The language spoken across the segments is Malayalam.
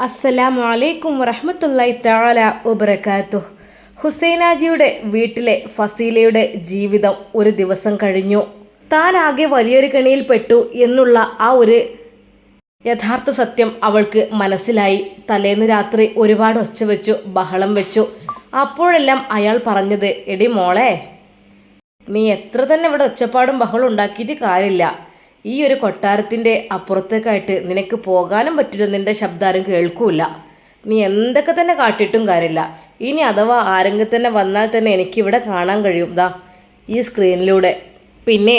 അസ്സലാമു അലൈക്കും വറഹ്മത്തുള്ളാഹി തആല വബറകാതുഹു. ഹുസൈനാജിയുടെ വീട്ടിലെ ഫസീലയുടെ ജീവിതം ഒരു ദിവസം കഴിഞ്ഞു. താനാകെ വലിയൊരു കെണിയിൽപ്പെട്ടു എന്നുള്ള ആ ഒരു യഥാർത്ഥ സത്യം അവൾക്ക് മനസ്സിലായി. തലേന്ന് രാത്രി ഒരുപാട് ഒച്ച വെച്ചു, ബഹളം വെച്ചു. അപ്പോഴെല്ലാം അയാൾ പറഞ്ഞത്, എടി മോളെ, നീ എത്ര തന്നെ ഇവിടെ ഒച്ചപ്പാടും ബഹളം ഉണ്ടാക്കിയിട്ട് കാര്യമില്ല. ഈ ഒരു കൊട്ടാരത്തിൻ്റെ അപ്പുറത്തേക്കായിട്ട് നിനക്ക് പോകാനും പറ്റില്ല, നിൻ്റെ ശബ്ദാരും കേൾക്കൂല. നീ എന്തൊക്കെ തന്നെ കാട്ടിയിട്ടും കാര്യമില്ല. ഇനി അഥവാ ആരെങ്കിലും തന്നെ വന്നാൽ തന്നെ എനിക്കിവിടെ കാണാൻ കഴിയും, ദാ ഈ സ്ക്രീനിലൂടെ. പിന്നെ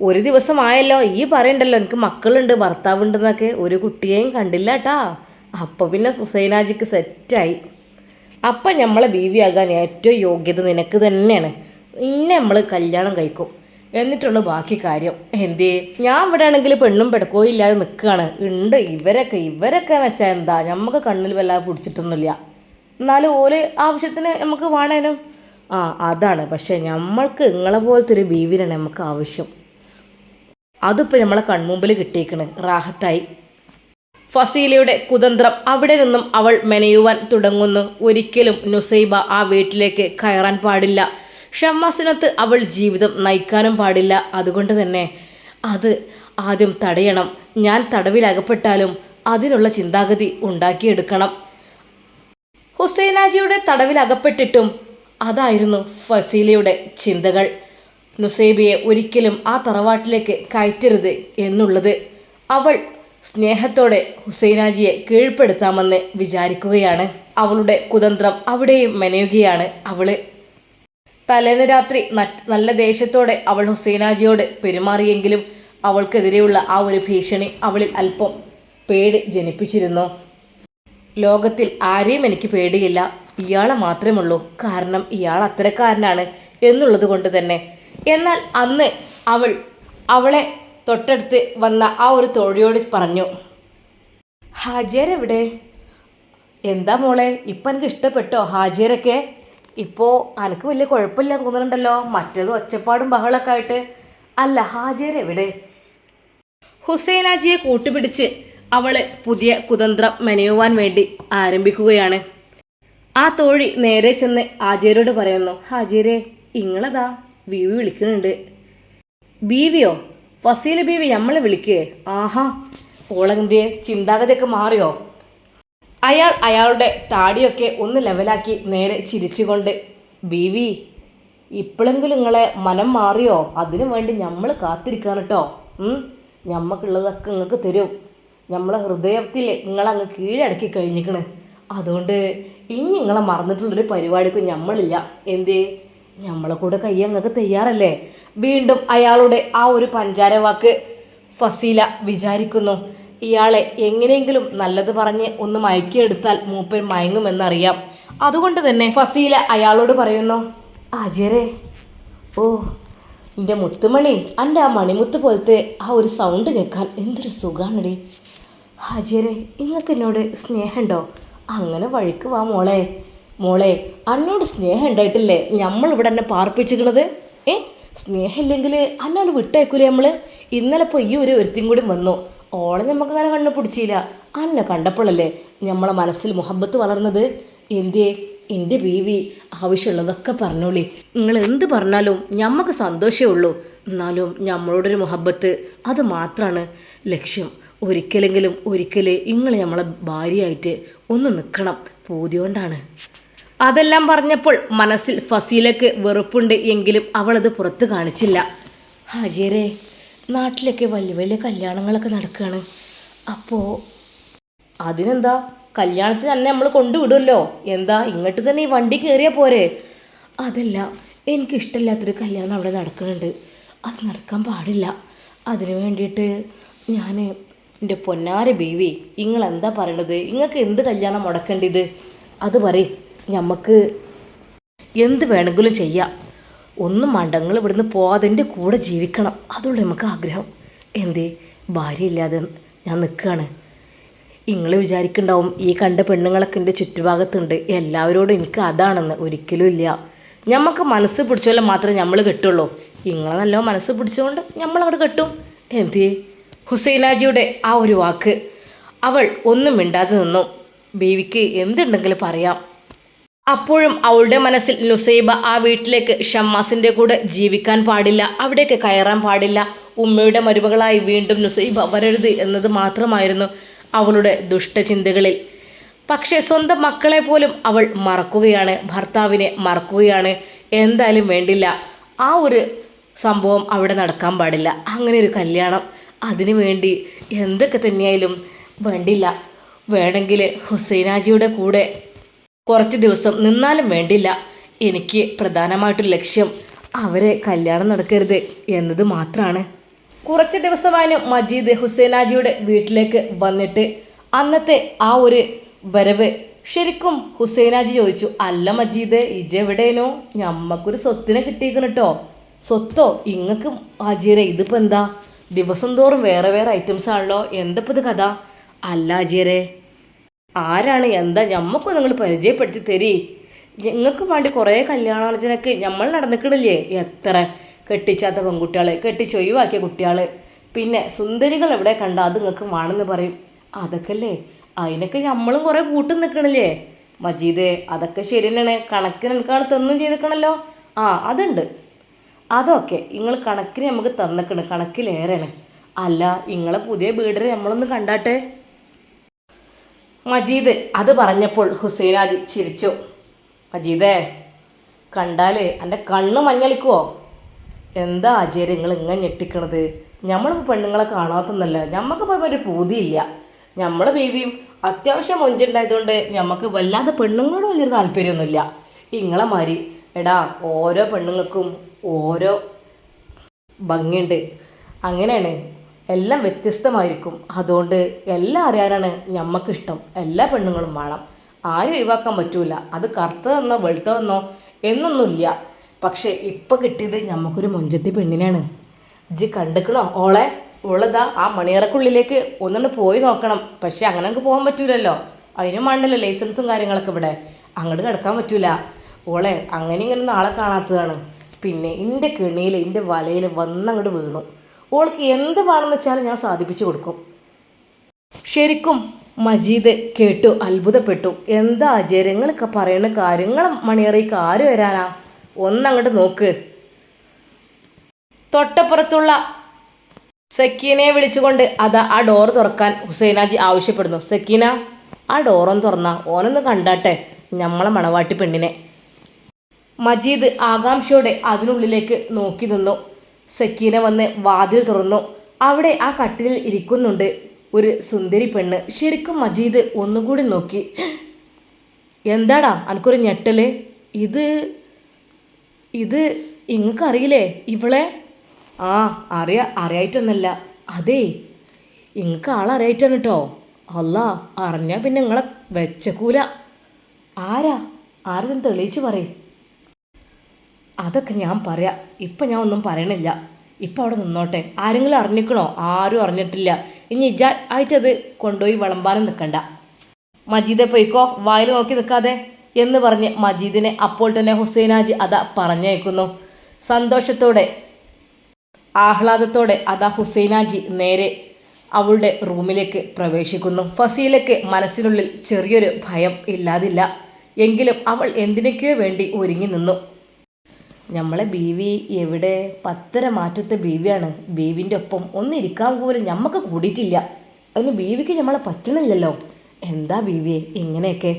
ഒരു ദിവസമായല്ലോ, ഈ പറയണ്ടല്ലോ എനിക്ക് മക്കളുണ്ട്, ഭർത്താവുണ്ടെന്നൊക്കെ. ഒരു കുട്ടിയെയും കണ്ടില്ല കേട്ടാ. അപ്പോൾ പിന്നെ ഹുസൈനാജിക്ക് സെറ്റായി. അപ്പം നമ്മളെ ബീവിയാകാൻ ഏറ്റവും യോഗ്യത നിനക്ക് തന്നെയാണ്. ഇന്നെ നമ്മൾ കല്യാണം കഴിക്കും, എന്നിട്ടുള്ള ബാക്കി കാര്യം. എന്തേ, ഞാൻ ഇവിടെ ആണെങ്കിൽ പെണ്ണും പെടക്കോ ഇല്ലാതെ നിൽക്കുകയാണ്. ഉണ്ട് ഇവരൊക്കെ എന്ന് വെച്ചാൽ എന്താ, നമുക്ക് കണ്ണിൽ വല്ലാതെ പിടിച്ചിട്ടൊന്നുമില്ല. എന്നാലും ഓല് ആവശ്യത്തിന് നമുക്ക് വേണേനും. അതാണ്. പക്ഷേ നമ്മൾക്ക് നിങ്ങളെ പോലത്തെ ഒരു ബീവിനാണ് നമുക്ക് ആവശ്യം. അതിപ്പോൾ നമ്മളെ കൺമുമ്പിൽ കിട്ടിയേക്കണ്, റാഹത്തായി. ഫസീലയുടെ കുതന്ത്രം അവിടെ നിന്നും അവൾ മെനയുവാൻ തുടങ്ങുന്നു. ഒരിക്കലും നുസൈബ ആ വീട്ടിലേക്ക് കയറാൻ പാടില്ല. ഷമ്മാസിനത്ത് അവൾ ജീവിതം നയിക്കാനും പാടില്ല. അതുകൊണ്ട് തന്നെ അത് ആദ്യം തടയണം. ഞാൻ തടവിലകപ്പെട്ടാലും അതിനുള്ള ചിന്താഗതി ഉണ്ടാക്കിയെടുക്കണം. ഹുസൈനാജിയുടെ തടവിലകപ്പെട്ടിട്ടും അതായിരുന്നു ഫസീലയുടെ ചിന്തകൾ. നുസൈബയെ ഒരിക്കലും ആ തറവാട്ടിലേക്ക് കയറ്റരുത് എന്നുള്ളത്. അവൾ സ്നേഹത്തോടെ ഹുസൈനാജിയെ കീഴ്പ്പെടുത്താമെന്ന് വിചാരിക്കുകയാണ്. അവളുടെ കുതന്ത്രം അവിടെയും മെനയുകയാണ്. അവള് തലേന്ന് രാത്രി നല്ല ദേഷ്യത്തോടെ അവൾ ഹുസൈനാജിയോട് പെരുമാറിയെങ്കിലും അവൾക്കെതിരെയുള്ള ആ ഒരു ഭീഷണി അവളിൽ അല്പം പേടി ജനിപ്പിച്ചിരുന്നു. ലോകത്തിൽ ആരെയും എനിക്ക് പേടിയില്ല, ഇയാളെ മാത്രമേ ഉള്ളൂ. കാരണം ഇയാൾ അത്തരക്കാരനാണ് എന്നുള്ളത് കൊണ്ട് തന്നെ. എന്നാൽ അന്ന് അവളെ തൊട്ടടുത്ത് വന്ന ആ ഒരു തോഴിയോട് പറഞ്ഞു, ഹാജിയരെവിടെ? എന്താ മോളെ, ഇപ്പം എനിക്ക് ഇഷ്ടപ്പെട്ടോ ഹാജിയരൊക്കെ? ഇപ്പോൾ അനക്ക് വലിയ കുഴപ്പമില്ല തോന്നുന്നുണ്ടല്ലോ, മറ്റേത് ഒച്ചപ്പാടും ബഹളമൊക്കെ ആയിട്ട്. അല്ല, ഹാജിയരെവിടെ? ഹുസൈനാജിയെ കൂട്ടുപിടിച്ച് അവൾ പുതിയ കുതന്ത്രം മെനയുവാൻ വേണ്ടി ആരംഭിക്കുകയാണ്. ആ തോഴി നേരെ ചെന്ന് ഹാജിയരോട് പറയുന്നു, ഹാജിയരെ, ഇങ്ങളതാ ബീവി വിളിക്കുന്നുണ്ട്. ബീവിയോ? ഫസീല ബീവി നമ്മളെ വിളിക്കേ? ആഹാ, ഓളെന്തിയെ, ചിന്താഗതിയൊക്കെ മാറിയോ? അയാളുടെ താടിയൊക്കെ ഒന്ന് ലെവലാക്കി നേരെ ചിരിച്ചുകൊണ്ട്, ബീവി, ഇപ്പോഴെങ്കിലും നിങ്ങളെ മനം മാറിയോ? അതിനു വേണ്ടി നമ്മൾ കാത്തിരിക്കാൻ കേട്ടോ. ഞമ്മക്കുള്ളതൊക്കെ നിങ്ങൾക്ക് തരും. നമ്മളെ ഹൃദയത്തിൽ നിങ്ങളങ്ങ് കീഴടക്കി കഴിഞ്ഞിക്കണ്. അതുകൊണ്ട് ഇനി നിങ്ങളെ മറന്നിട്ടുള്ളൊരു പരിപാടിക്കും നമ്മളില്ല. എന്തേ, നമ്മളെ കൂടെ കൈ അങ്ങക്ക് തയ്യാറല്ലേ? വീണ്ടും അയാളുടെ ആ ഒരു പഞ്ചാരവാക്ക് ഫസീല വിചാരിക്കുന്നു. ഇയാളെ എങ്ങനെയെങ്കിലും നല്ലത് പറഞ്ഞ് ഒന്ന് മയക്കിയെടുത്താൽ മൂപ്പൻ മയങ്ങുമെന്നറിയാം. അതുകൊണ്ട് തന്നെ ഫസീല അയാളോട് പറയുന്നു, ആജരെ, ഓ എൻ്റെ മുത്തുമണി, എൻ്റെ ആ മണിമുത്ത് പോലത്തെ ആ ഒരു സൗണ്ട് കേൾക്കാൻ എന്തൊരു സുഖാണടി. ഹാജിയരെ, നിങ്ങൾക്ക് എന്നോട് സ്നേഹമുണ്ടോ? അങ്ങനെ വഴിക്ക് വാ മോളെ, അന്നോട് സ്നേഹം ഉണ്ടായിട്ടില്ലേ നമ്മളിവിടെ എന്നെ പാർപ്പിച്ചിരിക്കണത്? സ്നേഹമില്ലെങ്കിൽ അന്നോട് വിട്ടേക്കൂലേ നമ്മൾ? ഇന്നലെ ഇപ്പോൾ ഈ ഒരു ഒരുത്തിയും കൂടി വന്നു. ഓളെ നമുക്ക് അങ്ങനെ കണ്ണു പിടിച്ചില്ല. അന്നെ കണ്ടപ്പോഴല്ലേ നമ്മളെ മനസ്സിൽ മുഹബത്ത് വളർന്നത്. എന്തേ, എൻ്റെ ബീവി ആവശ്യമുള്ളതൊക്കെ പറഞ്ഞോളി. നിങ്ങൾ എന്ത് പറഞ്ഞാലും ഞമ്മക്ക് സന്തോഷമേ ഉള്ളൂ. എന്നാലും നമ്മളോടൊരു മുഹബത്ത്, അത് മാത്രമാണ് ലക്ഷ്യം. ഒരിക്കൽ നിങ്ങൾ നമ്മളെ ഭാര്യയായിട്ട് ഒന്ന് നിൽക്കണം, പൂതിയോണ്ടാണ്. അതെല്ലാം പറഞ്ഞപ്പോൾ മനസ്സിൽ ഫസീലക്ക് വെറുപ്പുണ്ട്. എങ്കിലും അവളത് പുറത്ത് കാണിച്ചില്ല. ഹാജിയരെ, നാട്ടിലൊക്കെ വലിയ വലിയ കല്യാണങ്ങളൊക്കെ നടക്കുകയാണ്. അപ്പോൾ അതിനെന്താ, കല്യാണത്തിന് തന്നെ നമ്മൾ കൊണ്ടുവിടുമല്ലോ. എന്താ, ഇങ്ങോട്ട് തന്നെ ഈ വണ്ടി കയറിയാൽ പോരെ? അതല്ല, എനിക്കിഷ്ടമില്ലാത്തൊരു കല്യാണം അവിടെ നടക്കുന്നുണ്ട്. അത് നടക്കാൻ പാടില്ല. അതിനു വേണ്ടിയിട്ട് ഞാൻ, എൻ്റെ പൊന്നാര ബീവി, നിങ്ങളെന്താ പറയണത്? നിങ്ങൾക്ക് എന്ത് കല്യാണം മുടക്കേണ്ടത്? അത് പറയും, നമുക്ക് എന്ത് വേണമെങ്കിലും ചെയ്യാം. ഒന്നും വേണ്ട, നിങ്ങൾ ഇവിടുന്ന് പോകാതെ എൻ്റെ കൂടെ ജീവിക്കണം, അതുള്ളൂ നമുക്ക് ആഗ്രഹം. എന്തേ, ഭാര്യയില്ലാതെ ഞാൻ നിൽക്കുകയാണ്. നിങ്ങൾ വിചാരിക്കുന്നുണ്ടാവും ഈ കണ്ട പെണ്ണുങ്ങളൊക്കെ എൻ്റെ ചുറ്റുഭാഗത്തുണ്ട്, എല്ലാവരോടും എനിക്ക് അതാണെന്ന്. ഒരിക്കലും ഇല്ല. നമുക്ക് മനസ്സ് പിടിച്ചോലെ മാത്രമേ നമ്മൾ കെട്ടുള്ളൂ. നിങ്ങളെ നല്ല മനസ്സ് പിടിച്ചുകൊണ്ട് നമ്മളവിടെ കെട്ടും. എന്തേ? ഹുസൈനാജിയുടെ ആ ഒരു വാക്ക് അവൾ ഒന്നും മിണ്ടാതെ നിന്നു. ബീവിക്ക് എന്തുണ്ടെങ്കിലും പറയാം. അപ്പോഴും അവളുടെ മനസ്സിൽ നുസൈബ ആ വീട്ടിലേക്ക് ഷമ്മാസിൻ്റെ കൂടെ ജീവിക്കാൻ പാടില്ല, അവിടേക്ക് കയറാൻ പാടില്ല, ഉമ്മയുടെ മരുമകളായി വീണ്ടും നുസൈബ വരരുത് എന്നത് മാത്രമായിരുന്നു അവളുടെ ദുഷ്ടചിന്തകളിൽ. പക്ഷേ സ്വന്തം മക്കളെ പോലും അവൾ മറക്കുകയാണ്, ഭർത്താവിനെ മറക്കുകയാണ്. എന്തായാലും വേണ്ടില്ല, ആ ഒരു സംഭവം അവിടെ നടക്കാൻ പാടില്ല. അങ്ങനെ ഒരു കല്യാണം, അതിനു വേണ്ടി എന്തൊക്കെ തന്നെയായാലും വേണ്ടില്ല. വേണമെങ്കിൽ ഹുസൈനാജിയുടെ കൂടെ കുറച്ച് ദിവസം നിന്നാലും വേണ്ടില്ല. എനിക്ക് പ്രധാനമായിട്ടൊരു ലക്ഷ്യം അവരെ കല്യാണം നടക്കരുത് എന്നത് മാത്രമാണ്. കുറച്ച് ദിവസമായാലും മജീദ് ഹുസൈനാജിയുടെ വീട്ടിലേക്ക് വന്നിട്ട് അന്നത്തെ ആ ഒരു വരവ് ശരിക്കും ഹുസൈനാജി ചോദിച്ചു, അല്ല മജീദ് ഇജെവിടേനോ, ഞമ്മക്കൊരു സ്വത്തിനെ കിട്ടിയിരിക്കണം കേട്ടോ. സ്വത്തോ? ഇങ്ങക്ക് ആജിയരെ ഇതിപ്പോൾ എന്താ ദിവസം തോറും വേറെ വേറെ ഐറ്റംസ് ആണല്ലോ, എന്തപ്പോൾ ഇത് കഥ? അല്ല ആജിയരെ, ആരാണ് എന്താ ഞമ്മക്ക് നിങ്ങൾ പരിചയപ്പെടുത്തി തരി. ഞങ്ങൾക്ക് വേണ്ടി കുറേ കല്യാണാലോചനക്ക് നമ്മൾ നടന്നിക്കണില്ലേ, എത്ര കെട്ടിച്ചാത്ത പെൺകുട്ടികൾ, കെട്ടിച്ചൊഴിവാക്കിയ കുട്ടികൾ, പിന്നെ സുന്ദരികൾ എവിടെ കണ്ട അത് നിങ്ങൾക്ക് വേണമെന്ന് പറയും. അതൊക്കെ അല്ലേ, അതിനൊക്കെ നമ്മളും കുറേ കൂട്ടും നിൽക്കണില്ലേ മജീദ്? അതൊക്കെ ശരി തന്നെയാണ്, കണക്കിന് എനിക്കാണ് തന്നും ചെയ്തിക്കണല്ലോ. ആ അതുണ്ട്, അതൊക്കെ നിങ്ങൾ കണക്കിന് നമുക്ക് തന്നിക്കണ്, കണക്കിലേറെയാണ്. അല്ല നിങ്ങളെ പുതിയ വീടിനെ നമ്മളൊന്ന് കണ്ടാട്ടെ. മജീദ് അത് പറഞ്ഞപ്പോൾ ഹുസൈനാജി ചിരിച്ചു. മജീദേ, കണ്ടാൽ എൻ്റെ കണ്ണ് മഞ്ഞളിക്കുവോ? എന്താ ആചാര്യ നിങ്ങൾ ഇങ്ങനെ ഞെട്ടിക്കണത്? നമ്മളിപ്പോൾ പെണ്ണുങ്ങളെ കാണാത്തൊന്നല്ല, നമുക്കിപ്പോൾ ഒരു പൂതിയില്ല. നമ്മളെ ബേബിയും അത്യാവശ്യം മൊഞ്ചുണ്ടായതുകൊണ്ട് നമുക്ക് വല്ലാതെ പെണ്ണുങ്ങളോട് വലിയൊരു താല്പര്യമൊന്നുമില്ല. ഇങ്ങളെ മാതിരി എടാ, ഓരോ പെണ്ണുങ്ങൾക്കും ഓരോ ഭംഗിയുണ്ട്, അങ്ങനെയാണ്, എല്ലാം വ്യത്യസ്തമായിരിക്കും. അതുകൊണ്ട് എല്ലാം അറിയാനാണ് ഞമ്മക്കിഷ്ടം. എല്ലാ പെണ്ണുങ്ങളും വേണം, ആരും ഒഴിവാക്കാൻ പറ്റൂല. അത് കറുത്തതെന്നോ വെളുത്തതെന്നോ എന്നൊന്നുമില്ല. പക്ഷേ ഇപ്പം കിട്ടിയത് ഞമ്മക്കൊരു മൊഞ്ചത്തി പെണ്ണിനാണ്. ഇജ്ജ് കണ്ടിക്കണോ ഓളെ? ഉള്ളതാ ആ മണിയറക്കുള്ളിലേക്ക് ഒന്നുകൊണ്ട് പോയി നോക്കണം. പക്ഷേ അങ്ങനെ നമുക്ക് പോകാൻ പറ്റൂലല്ലോ, അതിനും വേണ്ടല്ലോ ലൈസൻസും കാര്യങ്ങളൊക്കെ ഇവിടെ. അങ്ങോട്ട് കിടക്കാൻ പറ്റൂല. ഓളെ അങ്ങനെ ഇങ്ങനെ നാളെ കാണാത്തതാണ്. പിന്നെ എൻ്റെ കെണിയിൽ എൻ്റെ വലയിൽ വന്നങ്ങോട്ട് വീണു. ഓൾക്ക് എന്ത് വേണമെന്ന് വെച്ചാൽ ഞാൻ സാധിപ്പിച്ചു കൊടുക്കും. ശരിക്കും മജീദ് കേട്ടു അത്ഭുതപ്പെട്ടു. എന്താ ആചാര്യ നിങ്ങളൊക്കെ പറയുന്ന കാര്യങ്ങൾ? മണിയറയ്ക്ക് ആര് വരാനാ? ഒന്നങ്ങോട്ട് നോക്ക്. തൊട്ടപ്പുറത്തുള്ള സക്കീനയെ വിളിച്ചുകൊണ്ട് അതാ ആ ഡോർ തുറക്കാൻ ഹുസൈനാജി ആവശ്യപ്പെടുന്നു. സക്കീന, ആ ഡോറൊന്ന് തുറന്നാ, ഓനൊന്ന് കണ്ടാട്ടെ നമ്മളെ മണവാട്ടി പെണ്ണിനെ. മജീദ് ആകാംക്ഷയോടെ അതിനുള്ളിലേക്ക് നോക്കി നിന്നു. സക്കീന വന്ന് വാതിൽ തുറന്നു. അവിടെ ആ കട്ടിലിൽ ഇരിക്കുന്നുണ്ട് ഒരു സുന്ദരി പെണ്ണ്. ശരിക്കും മജീദ് ഒന്നുകൂടി നോക്കി. എന്താടാ എനിക്കൊരു ഞെട്ടല്? ഇത് ഇങ്ങക്കറിയില്ലേ ഇവളെ? ആ അറിയായിട്ടൊന്നല്ല. അതേ ഇങ്ങക്ക് ആളറിയായിട്ടാണ് കേട്ടോ. അല്ല, അറിഞ്ഞാൽ പിന്നെ നിങ്ങളെ വെച്ചക്കൂല. ആരും തെളിയിച്ച് പറയും. അതൊക്കെ ഞാൻ പറയാം, ഇപ്പം ഞാൻ ഒന്നും പറയണില്ല. ഇപ്പം അവിടെ നിന്നോട്ടെ. ആരെങ്കിലും അറിഞ്ഞിക്കണോ? ആരും അറിഞ്ഞിട്ടില്ല. ഇനി ആയിട്ടത് കൊണ്ടുപോയി വിളമ്പാനും നിൽക്കണ്ട. മജീദെ പോയിക്കോ, വായിൽ നോക്കി നിൽക്കാതെ എന്ന് പറഞ്ഞ് മജീദിനെ അപ്പോൾ തന്നെ ഹുസൈനാജി അതാ പറഞ്ഞയക്കുന്നു. സന്തോഷത്തോടെ ആഹ്ലാദത്തോടെ അതാ ഹുസൈനാജി നേരെ അവളുടെ റൂമിലേക്ക് പ്രവേശിക്കുന്നു. ഫസീലയ്ക്ക് മനസ്സിനുള്ളിൽ ചെറിയൊരു ഭയം ഇല്ലാതില്ല. എങ്കിലും അവൾ എന്തിനൊക്കെയോ വേണ്ടി ഒരുങ്ങി നിന്നു. നമ്മളെ ബീവി എവിടെ? 10 മാറ്റത്തെ ബീവിയാണ്. ബീവിൻ്റെ ഒപ്പം ഒന്നിരിക്കാൻ പോലും ഞമ്മക്ക് കൂടിയിട്ടില്ല. അതിന് ബീവിക്ക് നമ്മളെ പറ്റണില്ലല്ലോ. എന്താ ബീവിയെ ഇങ്ങനെയൊക്കെ?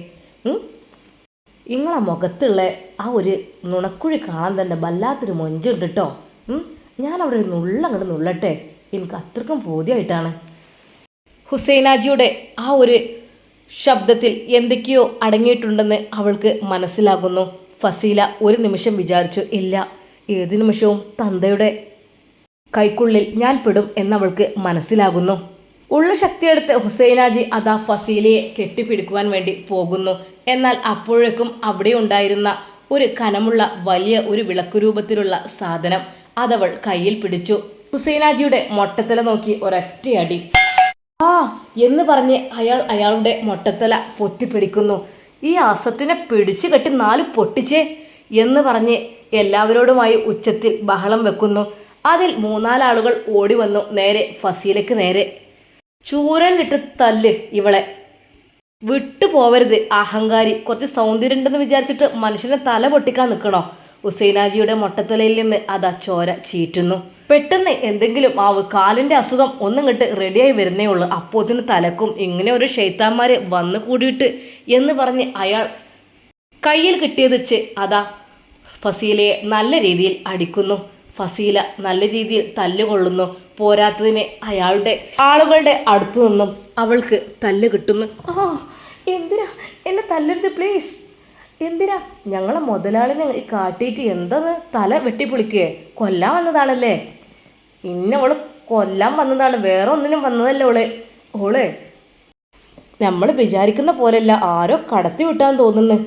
നിങ്ങളെ മുഖത്തുള്ള ആ ഒരു നുണക്കുഴി കാണാൻ തന്നെ വല്ലാത്തൊരു മൊഞ്ചുണ്ട് കേട്ടോ. ഞാനവിടെ ഒരു നുള്ളങ്ങോട്ട് നുള്ളട്ടെ, എനിക്ക് അത്രക്കും ബോധ്യമായിട്ടാണ്. ഹുസൈനാജിയുടെ ആ ഒരു ശബ്ദത്തിൽ എന്തൊക്കെയോ അടങ്ങിയിട്ടുണ്ടെന്ന് അവൾക്ക് മനസ്സിലാകുന്നു. ഫസീല ഒരു നിമിഷം വിചാരിച്ചു, ഇല്ല, ഏത് നിമിഷവും തന്തയുടെ കൈക്കുള്ളിൽ ഞാൻ പെടും എന്നവൾക്ക് മനസ്സിലാകുന്നു. ഉള്ള ശക്തിയെടുത്ത് ഹുസൈനാജി അതാ ഫസീലയെ കെട്ടിപ്പിടിക്കുവാൻ വേണ്ടി പോകുന്നു. എന്നാൽ അപ്പോഴേക്കും അവിടെ ഉണ്ടായിരുന്ന ഒരു കനമുള്ള വലിയ ഒരു വിളക്ക് രൂപത്തിലുള്ള സാധനം അതവൾ കയ്യിൽ പിടിച്ചു. ഹുസൈനാജിയുടെ മൊട്ടത്തല നോക്കി ഒരൊറ്റയടി. ആ എന്ന് പറഞ്ഞ് അയാളുടെ മൊട്ടത്തല പൊത്തിപ്പിടിക്കുന്നു. ഈ അസത്തിനെ പിടിച്ചു കെട്ടി 4 പൊട്ടിച്ചേ എന്ന് പറഞ്ഞ് എല്ലാവരോടുമായി ഉച്ചത്തിൽ ബഹളം വെക്കുന്നു. അതിൽ 3-4 ആളുകൾ ഓടി വന്നു നേരെ ഫസീലയ്ക്ക് നേരെ. ചൂരലിട്ട് തല്ല് ഇവളെ. വിട്ടു പോവരുത് അഹങ്കാരി. കുറച്ച് സൗന്ദര്യം ഉണ്ടെന്ന് വിചാരിച്ചിട്ട് മനുഷ്യനെ തല പൊട്ടിക്കാൻ നിൽക്കണോ? ഹുസൈനാജിയുടെ മൊട്ടത്തലയിൽ നിന്ന് അതാ ചോര ചീറ്റുന്നു. പെട്ടെന്ന് എന്തെങ്കിലും ആവ്, കാലിൻ്റെ അസുഖം ഒന്നിങ്ങോട്ട് റെഡിയായി വരുന്നേ ഉള്ളൂ. അപ്പോത്തിന് തലക്കും ഇങ്ങനെ ഒരു ഷെയ്ത്താന്മാർ വന്നു കൂടിയിട്ട് എന്ന് പറഞ്ഞ് അയാൾ കയ്യിൽ കിട്ടിയത് വെച്ച് അതാ ഫസീലയെ നല്ല രീതിയിൽ അടിക്കുന്നു. ഫസീല നല്ല രീതിയിൽ തല്ലുകൊള്ളുന്നു. പോരാത്തതിന് അയാളുടെ ആളുകളുടെ അടുത്തു നിന്നും അവൾക്ക് തല്ല് കിട്ടുന്നു. എന്തിനാ എന്നെ തല്ലരുത് പ്ലീസ്, എന്തിനാ? ഞങ്ങളെ മുതലാളിനെ കാട്ടിയിട്ട് എന്താന്ന് തല വെട്ടിപ്പൊളിക്കേ? കൊല്ലാൻ വന്നതാണല്ലേ? ഇന്നവള് കൊല്ലാൻ വന്നതാണ്, വേറെ ഒന്നിനും വന്നതല്ല ഓള് നമ്മൾ വിചാരിക്കുന്ന പോലെയല്ല, ആരോ കടത്തി വിട്ടാന്ന് തോന്നുന്നു.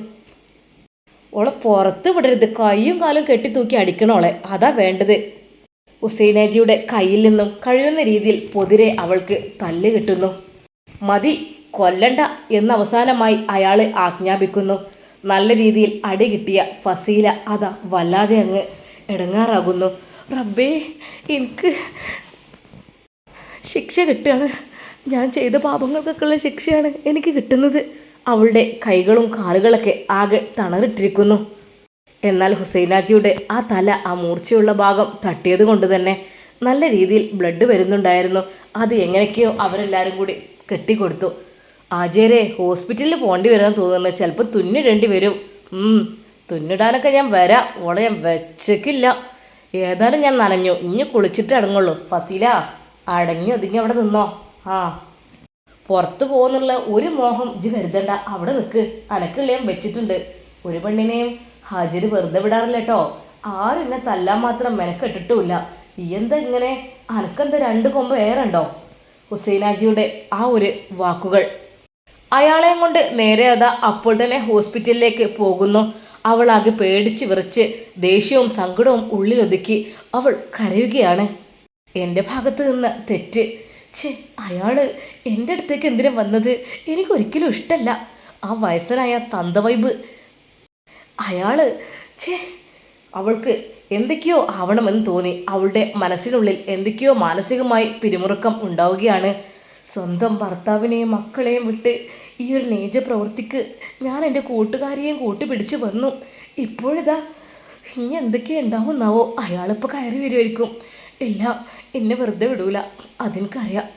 ഓളെ പുറത്ത് വിടരുത്, കൈയും കാലും കെട്ടിത്തൂക്കി അടിക്കണോളെ, അതാ വേണ്ടത്. ഹുസൈനാജിയുടെ കയ്യിൽ നിന്നും കഴിയുന്ന രീതിയിൽ പൊതിരെ അവൾക്ക് തല്ല് കിട്ടുന്നു. മതി, കൊല്ലണ്ട എന്ന് അവസാനമായി അയാൾ ആജ്ഞാപിക്കുന്നു. നല്ല രീതിയിൽ അടി കിട്ടിയ ഫസീല അതാ വല്ലാതെ അങ്ങ് ഇടങ്ങാറാകുന്നു. റബ്ബേ, എനിക്ക് ശിക്ഷ കിട്ടുകയാണ്, ഞാൻ ചെയ്ത പാപങ്ങൾക്കൊക്കെയുള്ള ശിക്ഷയാണ് എനിക്ക് കിട്ടുന്നത്. അവളുടെ കൈകളും കാലുകളൊക്കെ ആകെ തണറിട്ടിരിക്കുന്നു. എന്നാൽ ഹുസൈനാജിയുടെ ആ തല, ആ മൂർച്ചയുള്ള ഭാഗം തട്ടിയത് കൊണ്ട് തന്നെ നല്ല രീതിയിൽ ബ്ലഡ് വരുന്നുണ്ടായിരുന്നു. അത് എങ്ങനെയൊക്കെയോ അവരെല്ലാവരും കൂടി കെട്ടിക്കൊടുത്തു. ആചാര്യ, ഹോസ്പിറ്റലിൽ പോകേണ്ടി വരുമെന്ന് തോന്നുന്നു, ചിലപ്പോൾ തുന്നിടേണ്ടി വരും. തുന്നിടാനൊക്കെ ഞാൻ വരാം, ഓളെ ഞാൻ വെച്ചേക്കില്ല. ഏതായാലും ഞാൻ നനഞ്ഞു, ഇനി കുളിച്ചിട്ട് അടങ്ങുള്ളൂ. ഫസീല, അടങ്ങി ഒതുങ്ങി അവിടെ നിന്നോ. പുറത്ത് പോകുന്നുള്ള ഒരു മോഹം ഇജ്ജ് കരുതണ്ട, അവിടെ നിൽക്ക്. അനക്കുള്ള ഞാൻ വെച്ചിട്ടുണ്ട്. ഒരു പെണ്ണിനെയും ഹാജിർ വെറുതെ വിടാറില്ല കേട്ടോ. ആരും എന്നെ തല്ലാൻ മാത്രം മെനക്കെട്ടിട്ടുമില്ല. ഈ എന്താ ഇങ്ങനെ, അനക്കെന്താ 2 കൊമ്പ് ഏറുണ്ടോ? ഹുസൈനാജിയുടെ ആ ഒരു വാക്കുകൾ അയാളെയും കൊണ്ട് നേരെ അതാ അപ്പോൾ തന്നെ ഹോസ്പിറ്റലിലേക്ക് പോകുന്നു. അവളാകെ പേടിച്ച് വിറച്ച് ദേഷ്യവും സങ്കടവും ഉള്ളിലൊതുക്കി അവൾ കരയുകയാണ്. എൻ്റെ ഭാഗത്ത് നിന്ന് തെറ്റ്. അയാൾ എൻ്റെ അടുത്തേക്ക് എന്തിനാ വന്നത്? എനിക്കൊരിക്കലും ഇഷ്ടമല്ല ആ വയസ്സനായ തന്തവൈബ്. അയാൾ അവൾക്ക് എന്തൊക്കെയോ ആവണമെന്ന് തോന്നി. അവളുടെ മനസ്സിനുള്ളിൽ എന്തൊക്കെയോ മാനസികമായി പിരിമുറുക്കം ഉണ്ടാവുകയാണ്. സ്വന്തം ഭർത്താവിനെയും മക്കളെയും വിട്ട് ഈ ഒരു നീച പ്രവൃത്തിക്ക് ഞാൻ എൻ്റെ കൂട്ടുകാരിയെയും കൂട്ടുപിടിച്ച് വന്നു. ഇപ്പോഴിതാ ഇനി എന്തൊക്കെയാണ് ഉണ്ടാവുന്നാവോ? അയാളിപ്പോൾ കയറി വരുമായിരിക്കും. ഇല്ല, എന്നെ വെറുതെ വിടൂല, അതെനിക്കറിയാം.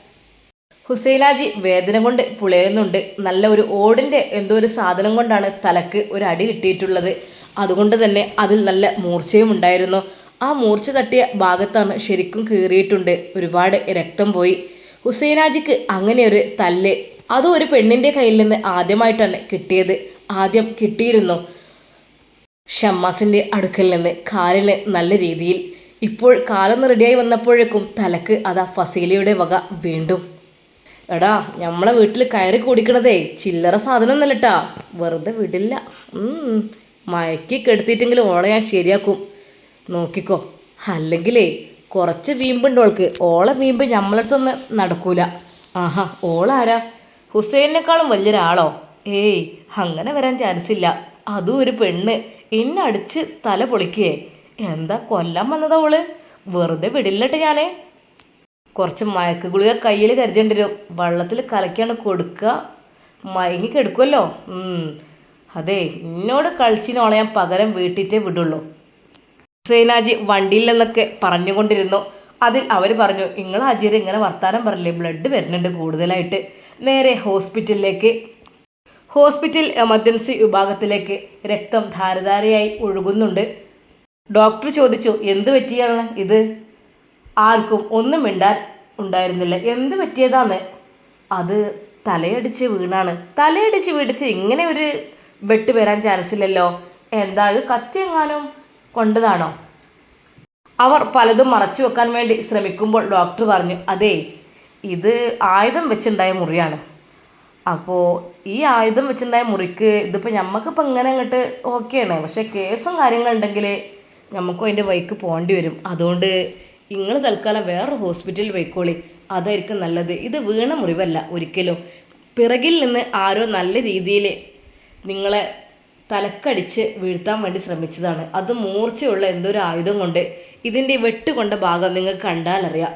ഹുസൈനാജി വേദന കൊണ്ട് പുളയുന്നുണ്ട്. നല്ല ഒരു ഓടിൻ്റെ എന്തോ ഒരു സാധനം കൊണ്ടാണ് തലക്ക് ഒരു അടി കിട്ടിയിട്ടുള്ളത്. അതുകൊണ്ട് തന്നെ അതിൽ നല്ല മൂർച്ചയും ഉണ്ടായിരുന്നു. ആ മൂർച്ച തട്ടിയ ഭാഗത്താണ് ശരിക്കും കീറിയിട്ടുണ്ട്. ഒരുപാട് രക്തം പോയി. ഹുസൈനാജിക്ക് അങ്ങനെ ഒരു തല്ല് അതും ഒരു പെണ്ണിൻ്റെ കയ്യിൽ നിന്ന് ആദ്യമായിട്ടാണ് കിട്ടിയത്. ആദ്യം കിട്ടിയിരുന്നു ഷമ്മാസിൻ്റെ അടുക്കൽ നിന്ന്, കാലിന് നല്ല രീതിയിൽ. ഇപ്പോൾ കാലൊന്ന് റെഡിയായി വന്നപ്പോഴേക്കും തലക്ക് അതാ ഫസീലയുടെ വക വീണ്ടും. എടാ, നമ്മളെ വീട്ടിൽ കയറി കുടിക്കണതേ ചില്ലറ സാധനം ഒന്നല്ലട്ടാ, വെറുതെ വിടില്ല. മയക്കി കെടുത്തിട്ടെങ്കിലും ഓളെ ഞാൻ ശരിയാക്കും, നോക്കിക്കോ. അല്ലെങ്കിലേ കുറച്ച് വീമ്പുണ്ട് ഓൾക്ക്. ഓളെ വീമ്പ് നമ്മളടുത്തൊന്നും നടക്കൂല. ഓളാരാ? ഹുസൈനേക്കാളും വലിയൊരാളോ? ഏയ്, അങ്ങനെ വരാൻ ചാൻസ് ഇല്ല. അതും ഒരു പെണ്ണ് എന്നെ അടിച്ച് തല പൊളിക്കേ. എന്താ കൊല്ലാൻ വന്നതാ ഓള്? വെറുതെ വിടില്ലട്ടെ ഞാനേ. കുറച്ച് മയക്ക് ഗുളിക കയ്യിൽ കരുതേണ്ടി വരും. വെള്ളത്തിൽ കലക്കാണ്ട് കൊടുക്കുക, മയങ്ങി കെടുക്കുമല്ലോ. അതെ, എന്നോട് കളിച്ചിനോളെ ഞാൻ പകരം വീട്ടിട്ടേ വിടുള്ളൂ. ഹുസൈനാജി വണ്ടിയിൽ നിന്നൊക്കെ പറഞ്ഞുകൊണ്ടിരുന്നു. അതിൽ അവർ പറഞ്ഞു, നിങ്ങൾ ഹാജിയർ ഇങ്ങനെ വർത്താനം പറയില്ലേ, ബ്ലഡ് വരുന്നുണ്ട് കൂടുതലായിട്ട്. നേരെ ഹോസ്പിറ്റൽ എമർജൻസി വിഭാഗത്തിലേക്ക് രക്തം ധാരധാരയായി ഒഴുകുന്നുണ്ട്. ഡോക്ടർ ചോദിച്ചു, എന്ത് പറ്റിയാണ് ഇത്? ആർക്കും ഒന്നും മിണ്ടാൻ ഉണ്ടായിരുന്നില്ല. എന്ത് പറ്റിയതാന്ന്? അത് തലയടിച്ച് വീണാണ്. തലയടിച്ച് വീടിച്ച് ഇങ്ങനെ ഒരു വെട്ട് വരാൻ ചാൻസ് ഇല്ലല്ലോ. എന്താ ഇത്, കത്തിയെങ്ങാനും കൊണ്ടതാണോ? അവർ പലതും മറച്ചു വെക്കാൻ വേണ്ടി ശ്രമിക്കുമ്പോൾ ഡോക്ടർ പറഞ്ഞു, അതെ, ഇത് ആയുധം വെച്ചുണ്ടായ മുറിയാണ്. അപ്പോൾ ഈ ആയുധം വെച്ചുണ്ടായ മുറിക്ക് ഇതിപ്പോൾ നമുക്കിപ്പോൾ ഇങ്ങനെ അങ്ങോട്ട് ഓക്കെയാണ്, പക്ഷേ കേസും കാര്യങ്ങളുണ്ടെങ്കിൽ നമുക്കും അതിൻ്റെ വഴിക്ക് പോകേണ്ടി വരും. അതുകൊണ്ട് നിങ്ങൾ തൽക്കാലം വേറെ ഹോസ്പിറ്റലിൽ പോയിക്കോളി, അതായിരിക്കും നല്ലത്. ഇത് വീണ മുറിവല്ല ഒരിക്കലും. പിറകിൽ നിന്ന് ആരോ നല്ല രീതിയിൽ നിങ്ങളെ തലക്കടിച്ച് വീഴ്ത്താൻ വേണ്ടി ശ്രമിച്ചതാണ്. അത് മൂർച്ചയുള്ള എന്തോ ഒരു ആയുധം കൊണ്ട്. ഇതിൻ്റെ വെട്ടുകൊണ്ട ഭാഗം നിങ്ങൾക്ക് കണ്ടാലറിയാം.